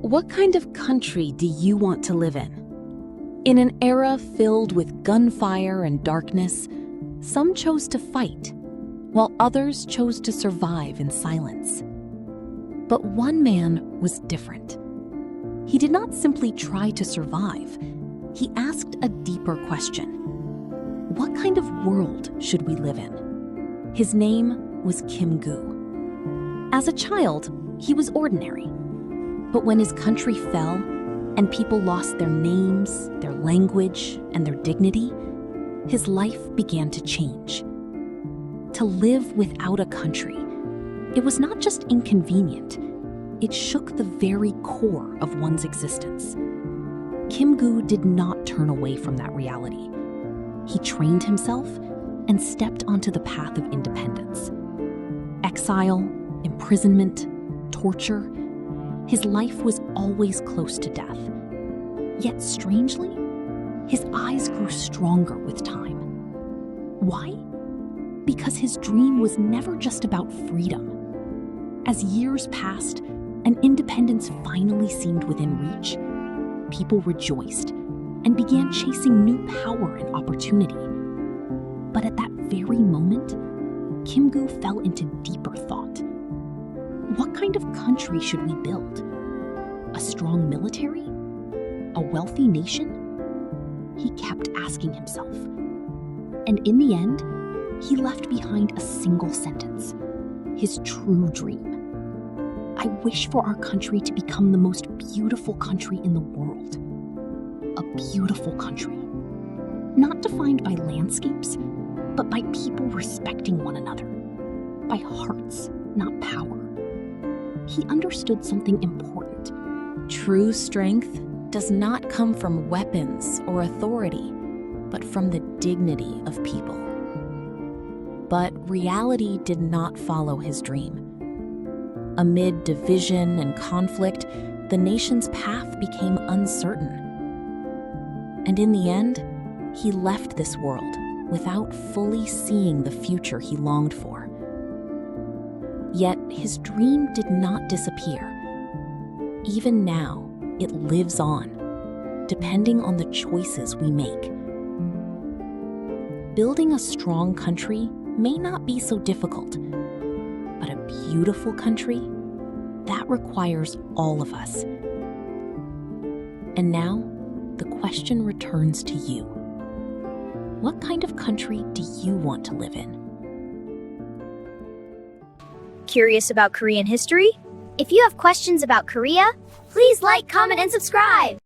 What kind of country do you want to live in? In an era filled with gunfire and darkness, some chose to fight, while others chose to survive in silence. But one man was different. He did not simply try to survive. He asked a deeper question. What kind of world should we live in? His name was Kim Gu. As a child, he was ordinary. But when his country fell and people lost their names, their language, and their dignity, his life began to change. To live without a country, it was not just inconvenient, it shook the very core of one's existence. Kim Gu did not turn away from that reality. He trained himself and stepped onto the path of independence. Exile, imprisonment, torture, his life was always close to death. Yet strangely, his eyes grew stronger with time. Why? Because his dream was never just about freedom. As years passed and independence finally seemed within reach, people rejoiced and began chasing new power and opportunity. But at that very moment, Kim Gu fell into deeper thought. What kind of country should we build? A strong military? A wealthy nation? He kept asking himself. And in the end, he left behind a single sentence, his true dream. I wish for our country to become the most beautiful country in the world. A beautiful country. Not defined by landscapes, but by people respecting one another. By hearts, not power. He understood something important. True strength does not come from weapons or authority, but from the dignity of people. But reality did not follow his dream. Amid division and conflict, the nation's path became uncertain. And in the end, he left this world without fully seeing the future he longed for. Yet his dream did not disappear. Even now, it lives on, depending on the choices we make. Building a strong country may not be so difficult, but a beautiful country, that requires all of us. And now, the question returns to you. What kind of country do you want to live in? Curious about Korean history? If you have questions about Korea, please like, comment, and subscribe!